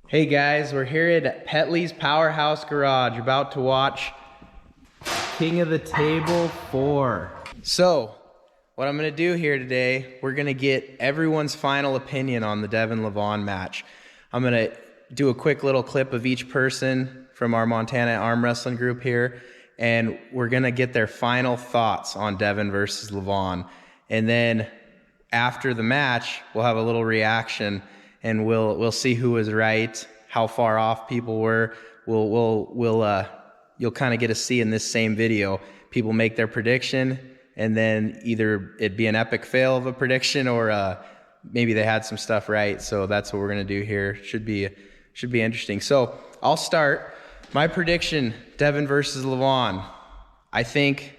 Hey guys, we're here at Petley's Powerhouse Garage, about to watch King of the Table 4. So, what I'm gonna do here today, we're gonna get everyone's final opinion on the Devon Levan match. I'm gonna do a quick little clip of each person from our Montana arm wrestling group here, and we're gonna get their final thoughts on Devon versus Levan. And then after the match, we'll have a little reaction and we'll see who was right, how far off people were. You'll kind of get to see in this same video, people make their prediction, and then either it be an epic fail of a prediction or maybe they had some stuff right. So that's what we're gonna do here. Should be interesting. So I'll start. My prediction: Devon versus Levan. I think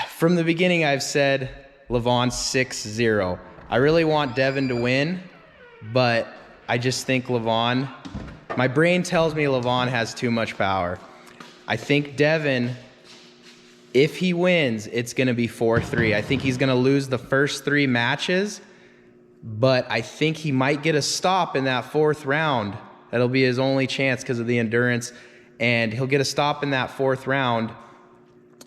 from the beginning I've said Levan 6-0. I really want Devon to win, but I just think Levan, my brain tells me Levan has too much power. I think Devon, if he wins, it's gonna be 4-3. I think he's gonna lose the first 3 matches, but I think he might get a stop in that 4th round. That'll be his only chance because of the endurance, and he'll get a stop in that 4th round,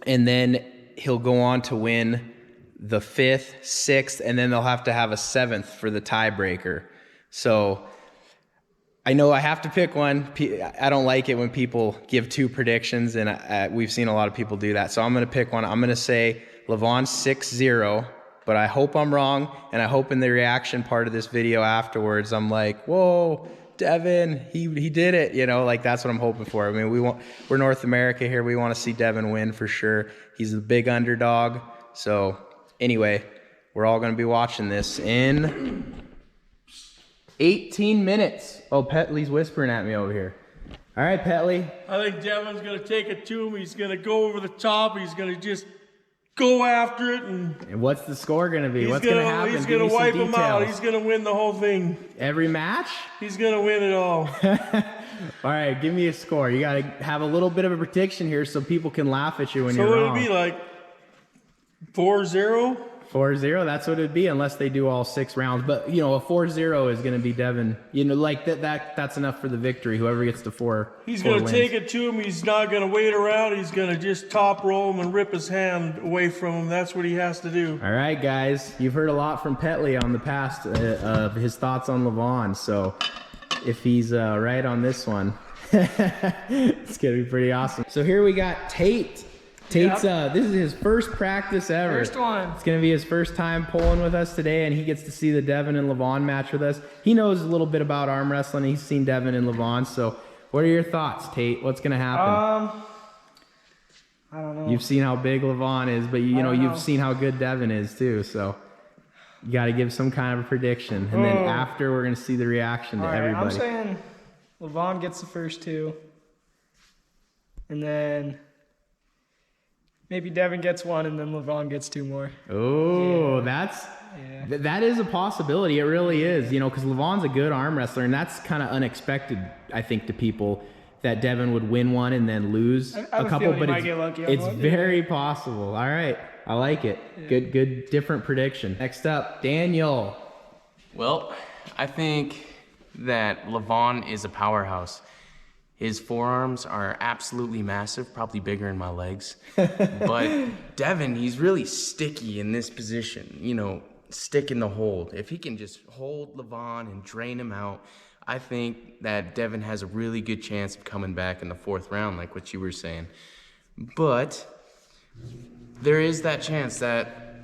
and then he'll go on to win the 5th, 6th, and then they'll have to have a 7th for the tiebreaker. So I know I have to pick one. I don't like it when people give 2 predictions, and we've seen a lot of people do that. So I'm going to pick one. I'm going to say Levan 6-0, but I hope I'm wrong, and I hope in the reaction part of this video afterwards, I'm like, whoa, Devon, he did it. You know, like that's what I'm hoping for. I mean, we're North America here. We want to see Devon win for sure. He's the big underdog. So anyway, we're all going to be watching this in 18 minutes. Oh, Petley's whispering at me over here. All right, Petley. I think Devon's going to take it to him. He's going to go over the top. He's going to just go after it. And what's the score going to be? What's going to happen? He's going to wipe him out. He's going to win the whole thing. Every match? He's going to win it all. All right, give me a score. You got to have a little bit of a prediction here so people can laugh at you when you're wrong. So it'll be like 4-0? 4-0, that's what it'd be, unless they do all 6 rounds. But, you know, a 4-0 is going to be Devon. You know, like that's enough for the victory. Whoever gets to 4 He's going to take it to him. He's not going to wait around. He's going to just top roll him and rip his hand away from him. That's what he has to do. All right, guys. You've heard a lot from Petley on the past of his thoughts on Levan. So if he's right on this one, it's going to be pretty awesome. So here we got Tate. Tate's, this is his first practice ever. First one. It's going to be his first time pulling with us today, and he gets to see the Devon and Levan match with us. He knows a little bit about arm wrestling. He's seen Devon and Levan. So what are your thoughts, Tate? What's going to happen? I don't know. You've seen how big Levan is, but you know, you've seen how good Devon is too. So you got to give some kind of a prediction. And then after, we're going to see the reaction to everybody. I'm saying Levan gets the first 2. And then maybe Devon gets 1 and then Levan gets 2 more. Oh, that is a possibility. It really is, you know, because Levan's a good arm wrestler, and that's kind of unexpected, I think, to people, that Devon would win one and then lose a couple. But it's very possible. All right, I like it. Yeah. Good, different prediction. Next up, Daniel. Well, I think that Levan is a powerhouse. His forearms are absolutely massive, probably bigger than my legs. But Devon, he's really sticky in this position, you know, stick in the hold. If he can just hold Levan and drain him out, I think that Devon has a really good chance of coming back in the 4th round, like what you were saying. But there is that chance that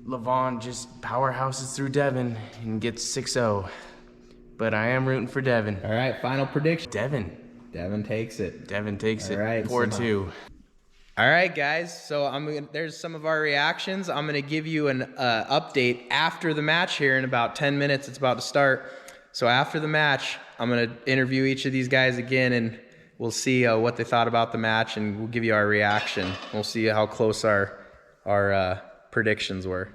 Levan just powerhouses through Devon and gets 6-0. But I am rooting for Devon. All right, final prediction. Devon takes it. Devon takes it. All right, 4-2. All right, guys. So there's some of our reactions. I'm going to give you an update after the match here in about 10 minutes. It's about to start. So after the match, I'm going to interview each of these guys again, and we'll see what they thought about the match, and we'll give you our reaction. We'll see how close our predictions were.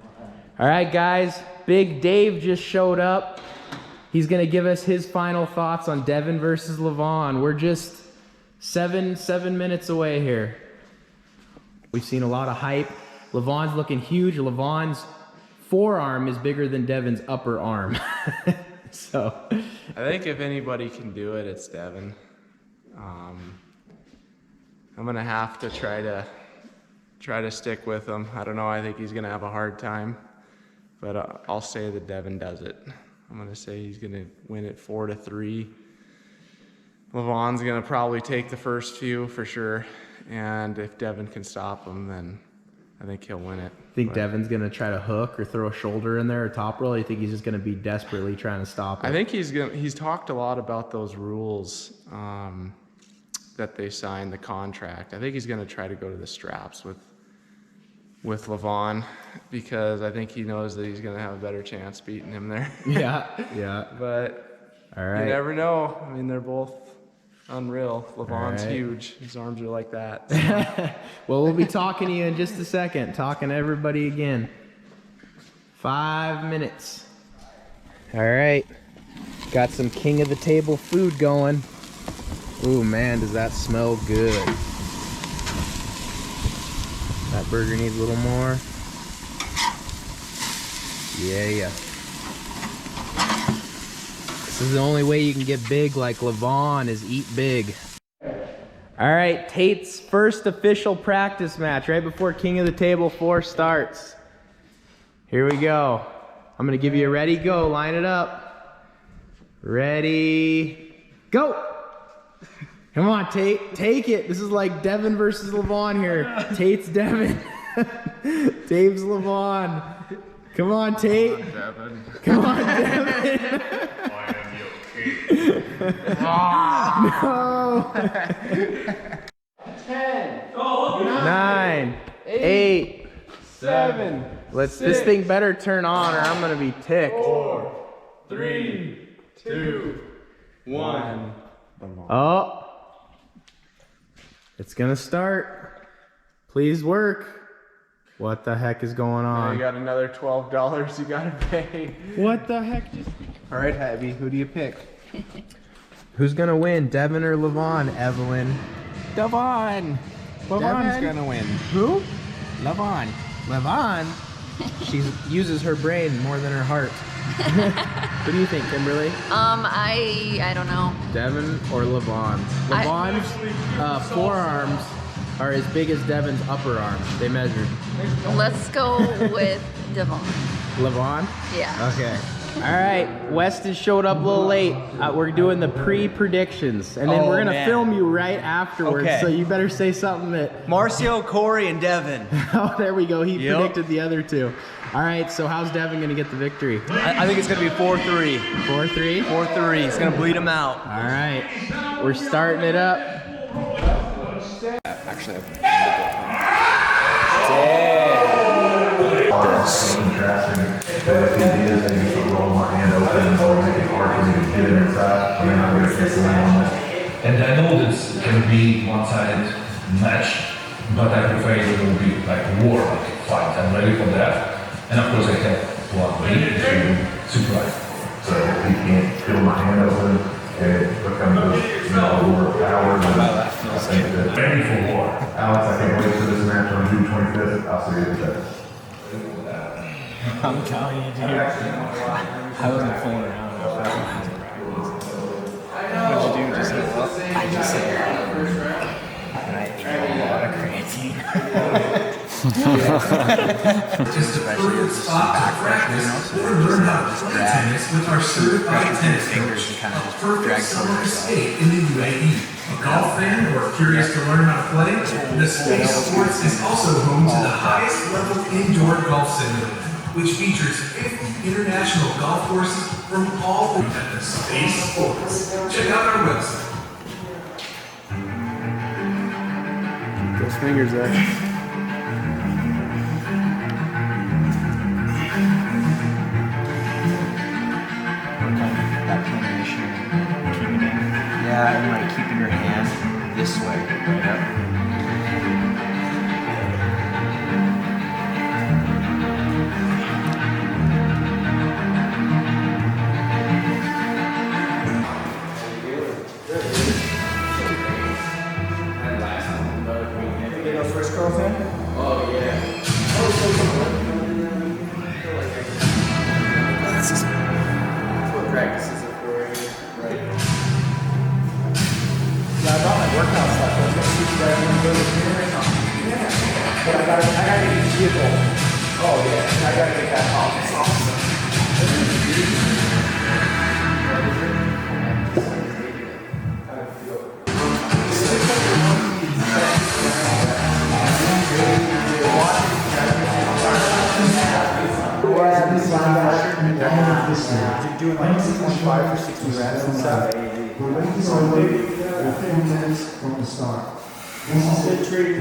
All right, guys. Big Dave just showed up. He's going to give us his final thoughts on Devon versus Levan. We're just seven minutes away here. We've seen a lot of hype. Levan's looking huge. Levan's forearm is bigger than Devon's upper arm. So I think if anybody can do it, it's Devon. I'm gonna have to try to stick with him. I don't know. I think he's gonna have a hard time, but I'll say that Devon does it. I'm gonna say he's gonna win it 4-3. Levan's gonna probably take the first few for sure, and if Devon can stop him, then I think he'll win it. Think Devon's gonna try to hook or throw a shoulder in there or top roll? Or you think he's just gonna be desperately trying to stop it? I think he's talked a lot about those rules that they signed the contract. I think he's gonna try to go to the straps with Levan, because I think he knows that he's gonna have a better chance beating him there. Yeah. But All right. you never know. I mean, they're both unreal. Levan's right. huge. His arms are like that. Well, we'll be talking to you in just a second. Talking to everybody again. 5 minutes. All right. Got some king of the table food going. Ooh, man, does that smell good. That burger needs a little more. Yeah. This is the only way you can get big like Levan, is eat big. All right, Tate's first official practice match right before King of the Table 4 starts. Here we go. I'm gonna give you a ready, go. Line it up. Ready, go. Come on, Tate, take it. This is like Devon versus Levan here. Tate's Devon. Tate's Levan. Come on, Tate. Come on, Devon. No. 10, 9, 8, 7. This thing better turn on or I'm gonna be ticked. 4, 3, 2, 1. Oh. It's gonna start. Please work. What the heck is going Now on? you got another $12 you gotta pay. What the heck? All right, Abby, who do you pick? Who's gonna win, Devon or Levan, Evelyn? Devon! Levan's gonna win. Who? Levan. Levan? She uses her brain more than her heart. What do you think, Kimberly? I don't know. Devon or Levan? Levan's forearms are as big as Devon's upper arms. They measured. Let's go with Devon. Levan? Yeah. Okay. All right. Weston showed up a little late. We're doing the pre-predictions, and then we're gonna film you right afterwards. Okay. So you better say something that. Marcio, Corey, and Devon. Oh, there we go. He Yep. predicted the other two. All right. So how's Devon gonna get the victory? I think it's going to be 4-3. 4-3. 4-3. He's going to bleed him out. All right. We're starting it up. Actually, And I know this can be one-sided match, but I prefer it will be like war, like fight. I'm ready for that. And of course I have one way to surprise. So if you can't feel my hand open, it becomes a war of power. Ready for war. Alex, I can't wait for this match on June 25th. I'll see you there. I'm telling you, dude. I wasn't fooling around. What'd you do? Just hit up? I just hit and I ate a lot of creatine. Just especially as back pressure, so learn how to play tennis with our certified tennis coach. A perfect summer escape in the UAE. A golf fan or curious to learn how to play? The Space Sports is also home to the highest level indoor golf simulator, which features 50 international golf courses from all over the Space Sports. Check out our website. Those fingers there. Yeah, and like keeping your hand this way, right up. Practice. Doing like 6.5 for 60 reps and stuff. We're waiting for 10 minutes from the start. This is the trade.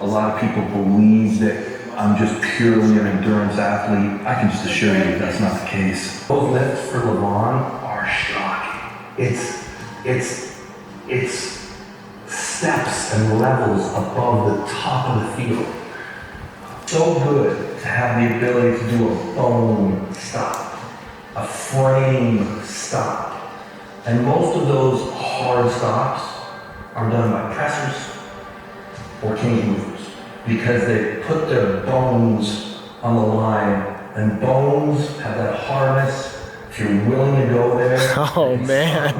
A lot of people believe that I'm just purely an endurance athlete. I can just assure you that's not the case. Those lifts for Levan are shocking. It's steps and levels above the top of the field. So good to have the ability to do a bone stop, a frame stop. And most of those hard stops are done by pressers or cage movers because they put their bones on the line, and bones have that hardness. If you're willing to go there, Oh man.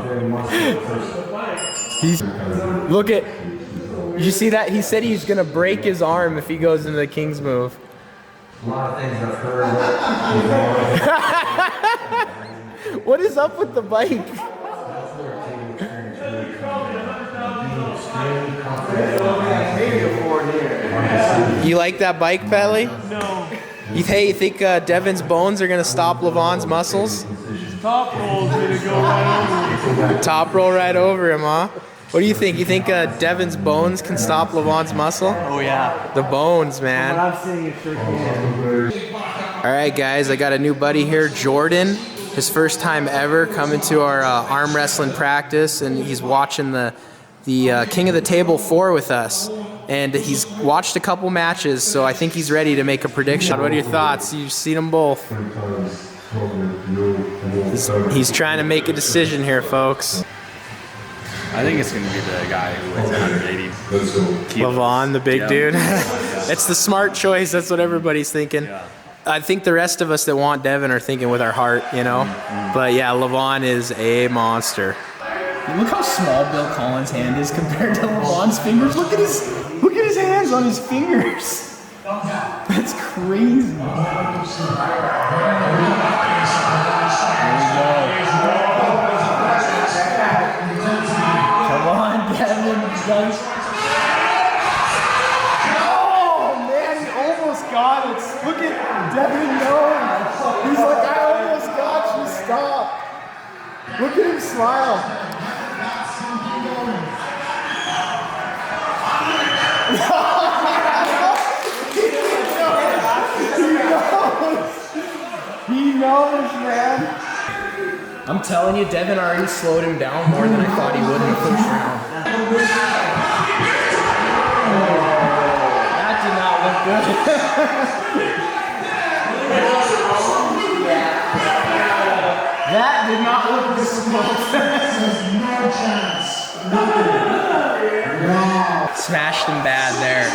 Look at, did you see that? He said he's gonna break his arm if he goes into the King's move. A lot of things I've heard. What is up with the bike? You like that bike, Pelly? No. You think Devon's bones are gonna stop Levan's muscles? Top roll's gonna go right over him. Top roll right over him, huh? What do you think? You think Devon's bones can stop Levan's muscle? Oh yeah. The bones, man. I'm saying it sure can. All right, guys, I got a new buddy here, Jordan. His first time ever coming to our arm wrestling practice, and he's watching the King of the Table 4 with us. And he's watched a couple matches, so I think he's ready to make a prediction. What are your thoughts? You've seen them both. He's trying to make a decision here, folks. I think it's going to be the guy who weighs 180. Levan, the big dude. It's the smart choice. That's what everybody's thinking. Yeah. I think the rest of us that want Devon are thinking with our heart, you know? But yeah, Levan is a monster. Look how small Bill Collins' hand is compared to Levan's fingers. Look at his hands on his fingers. That's crazy. There we go. Come on, Devon. Oh man, he almost got it. Look at Devon going. He's like, I almost got you. Stop. Look at him smile. He knows, man. I'm telling you, Devon already slowed him down more than I thought he would in the first round. That did not look good. That did not look good. Smashed him bad there.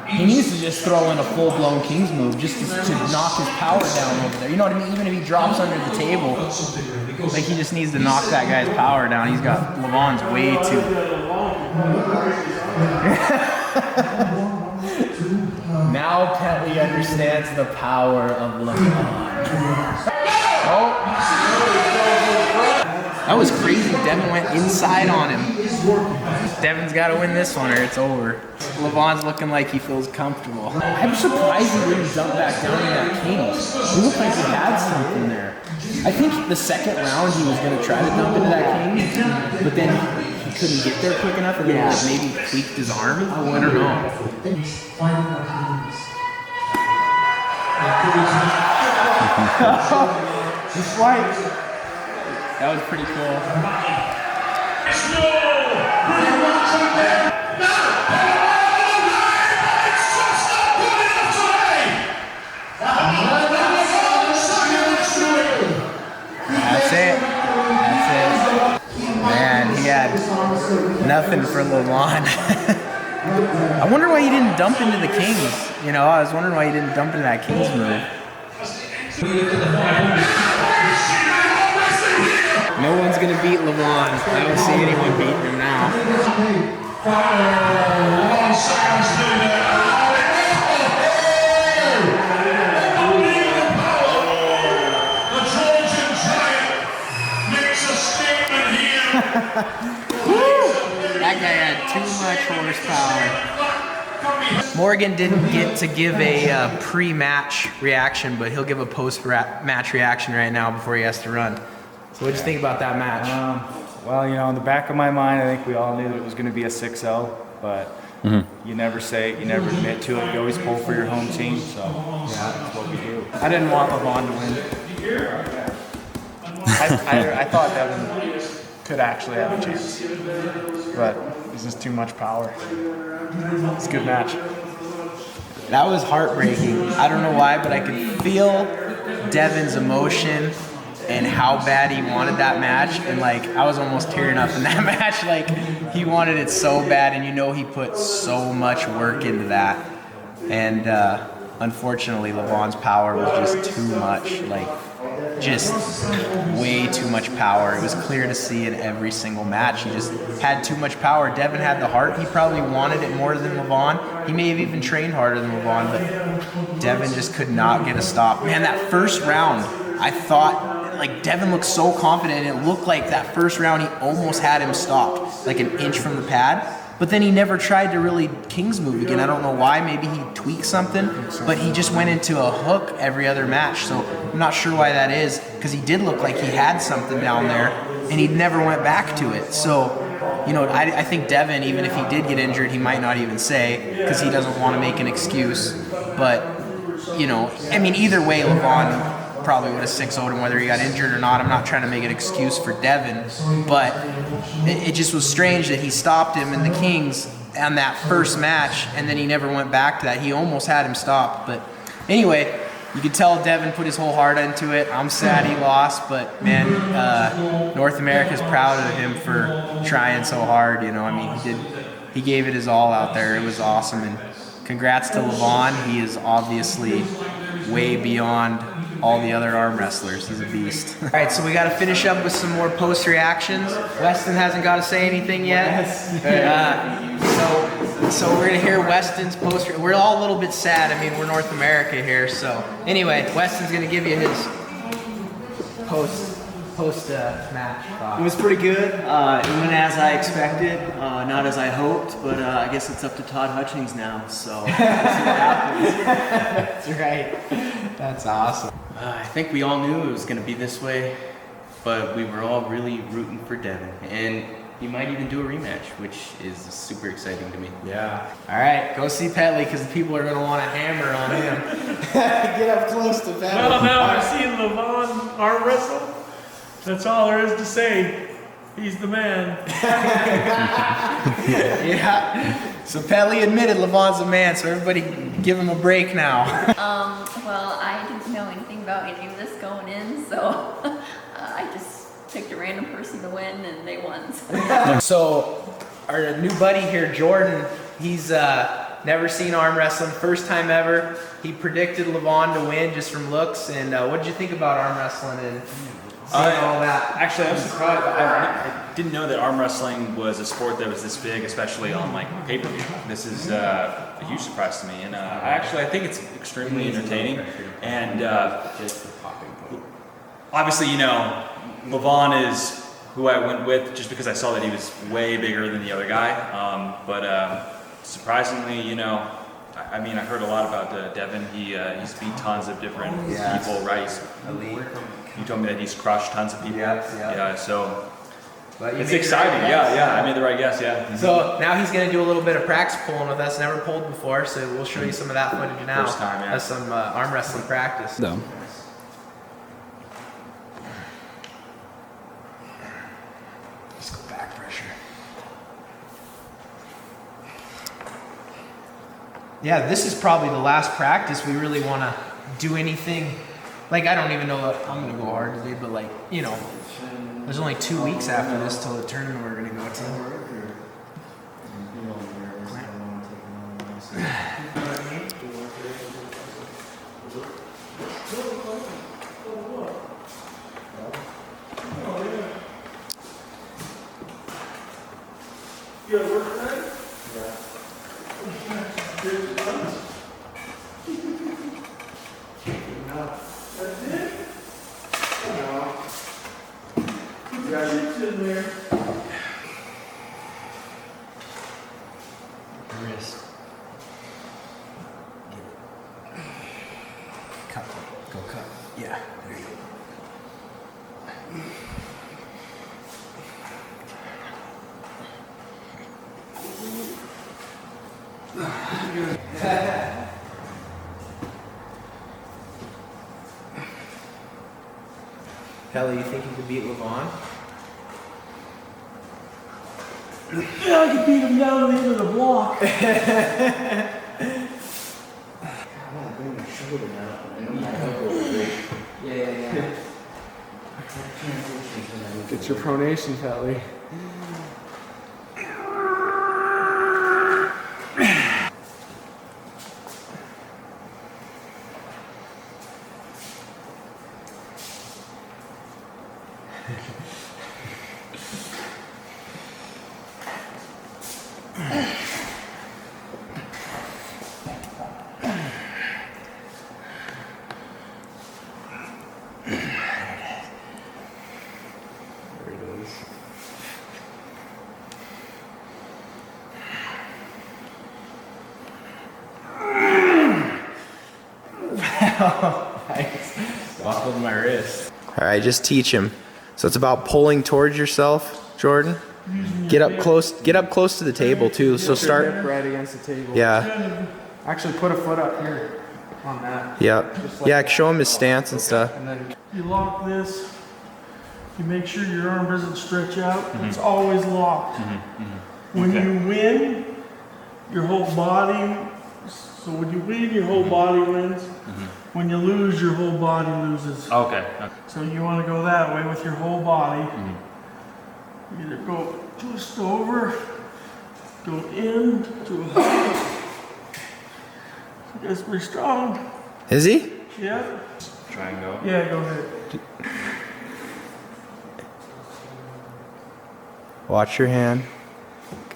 He needs to just throw in a full-blown King's move just to knock his power down over there. You know what I mean? Even if he drops under the table, like he just needs to knock that guy's power down. He's got Levan's way too. Now Petty understands the power of Levan. Oh. That was crazy. Devon went inside on him. Devon's got to win this one or it's over. Levan's looking like he feels comfortable. I'm surprised he didn't jump back down in that King's. He looked like he had something there. I think the second round he was going to try to dump into that King's, but then he couldn't get there quick enough and then like maybe tweaked his arm. I don't know. He's white. That was pretty cool. That's it. Man, he had nothing for Levan. I wonder why he didn't dump into the Kings. You know, I was wondering why he didn't dump into that Kings move. No one's gonna beat Levan. I don't see anyone beating him now. Levan Saginashvili. The Trojan Giant makes a statement here. That guy had too much horsepower. Morgan didn't get to give a pre-match reaction, but he'll give a post-match reaction right now before he has to run. So what did you think about that match? Well, you know, in the back of my mind, I think we all knew that it was going to be a 6-0, but you never say it, you never admit to it. You always pull for your home team, so yeah, that's what we do. I didn't want Levan to win. I thought Devon could actually have a chance, but it's just too much power. It's a good match. That was heartbreaking. I don't know why, but I could feel Devon's emotion and how bad he wanted that match. And like, I was almost tearing up in that match. Like, he wanted it so bad, and you know he put so much work into that. And unfortunately, Levan's power was just too much. Like, just way too much power. It was clear to see in every single match. He just had too much power. Devon had the heart. He probably wanted it more than Levan. He may have even trained harder than Levan, but Devon just could not get a stop. Man, that first round, I thought, like, Devon looked so confident. It looked like that first round he almost had him stopped, like an inch from the pad. But then he never tried to really King's move again. I don't know why. Maybe he tweaked something, but he just went into a hook every other match. So I'm not sure why that is, because he did look like he had something down there, and he never went back to it. So, you know, I think Devon, even if he did get injured, he might not even say, because he doesn't want to make an excuse. But, you know, I mean, either way, Levan probably would have 6-0'd him whether he got injured or not. I'm not trying to make an excuse for Devon, but it just was strange that he stopped him in the Kings on that first match, and then he never went back to that. He almost had him stopped. But anyway, you could tell Devon put his whole heart into it. I'm sad he lost, but man, North America's proud of him for trying so hard. You know, I mean, he gave it his all out there. It was awesome, and congrats to Levan. He is obviously way beyond all the other arm wrestlers. He's a beast. All right, so we got to finish up with some more post reactions. Weston hasn't got to say anything yet. So we're gonna hear Weston's post. We're all a little bit sad. I mean, we're North America here. So anyway, Weston's gonna give you his post match. It was pretty good. It went as I expected, not as I hoped, but I guess it's up to Todd Hutchings now. So we'll see what happens. That's right. That's awesome. I think we all knew it was going to be this way, but we were all really rooting for Devon. And he might even do a rematch, which is super exciting to me. Yeah. All right, go see Petley, because the people are going to want to hammer on him. Get up close to Petley. Well, now I've seen Levan arm wrestle. That's all there is to say. He's the man. Yeah. So Petley admitted Levan's a man, so everybody give him a break now. Well, I didn't know anything about any of this going in, so I just picked a random person to win, and they won. So our new buddy here, Jordan, he's never seen arm wrestling, first time ever. He predicted Levan to win just from looks. And what did you think about arm wrestling and seeing all that? Actually, I was surprised. I didn't know that arm wrestling was a sport that was this big, especially on like pay-per-view. This is a huge surprise to me, and I think it's extremely entertaining. And obviously, you know, Levan is who I went with just because I saw that he was way bigger than the other guy. But surprisingly, you know, I mean, I heard a lot about Devon. He's beat tons of different people, right? You told me that he's crushed tons of people. Yeah. So it's exciting. Yeah. I made the right guess. Yeah. So now he's going to do a little bit of practice pulling with us. Never pulled before, so we'll show you some of that footage now. First time, yeah. That's some arm wrestling practice. No. Just go back pressure. Yeah, this is probably the last practice we really want to do anything. Like, I don't even know that I'm going to go hard today, but like, you know, there's only 2 weeks after this till the tournament we're going to go to. You gotta work tonight? That's it? No. Put your six in there. Wrist. Get it. Cut. Go cut. Yeah. There you go. Kelly, you think you could beat Levan? Yeah, I could beat him down to the end of the block. I want to bring my shoulder down. I know my elbow is great. Yeah. Get your pronation, Kelly. Nice. Buckled my wrist. All right, just teach him. So it's about pulling towards yourself, Jordan. Get up close to the table too. So start right against the table. Yeah. Actually, put a foot up here on that. Yep. Yeah, show him his stance and stuff. And then You lock this. You make sure your arm doesn't stretch out. It's always locked. When you win, your whole body. So when you win, your whole body wins. When you lose, your whole body loses. Okay. So you want to go that way with your whole body. You either go twist over, go in to a hug. That's pretty strong. Is he? Yeah. Try and go. Yeah, go ahead. Watch your hand.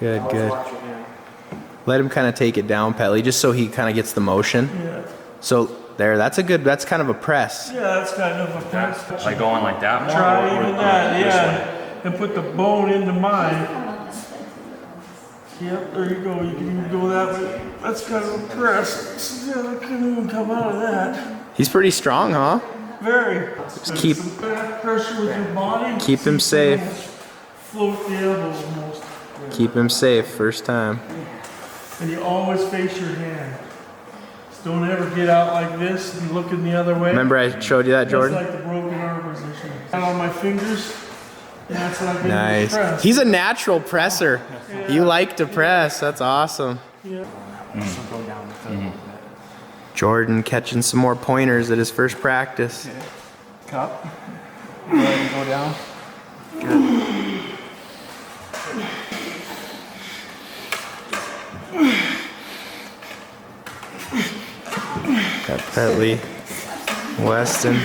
Good, good. watch your hand. Let him kind of take it down, Pelly, just so he kind of gets the motion. Yeah. So there, that's kind of a press. Yeah, that's kind of a press. Like going like that more? Try or even that, this yeah. way? And put the bone into mine. Yep, there you go. You can even go that way. That's kind of a press. Yeah, I couldn't even come out of that. He's pretty strong, huh? Very. Just keep Some back pressure with your body. Keep him safe. Float the elbow almost. Keep him safe first time. And you always face your hand. Just don't ever get out like this and looking the other way. Remember I showed you that, Jordan? That's like the broken arm position. Out on my fingers. That's like a Nice. press. He's a natural presser. You like to press. That's awesome. Yeah. So go down with it. Jordan catching some more pointers at his first practice. Cup. Go ahead and go down. Good. Got Petley, Weston.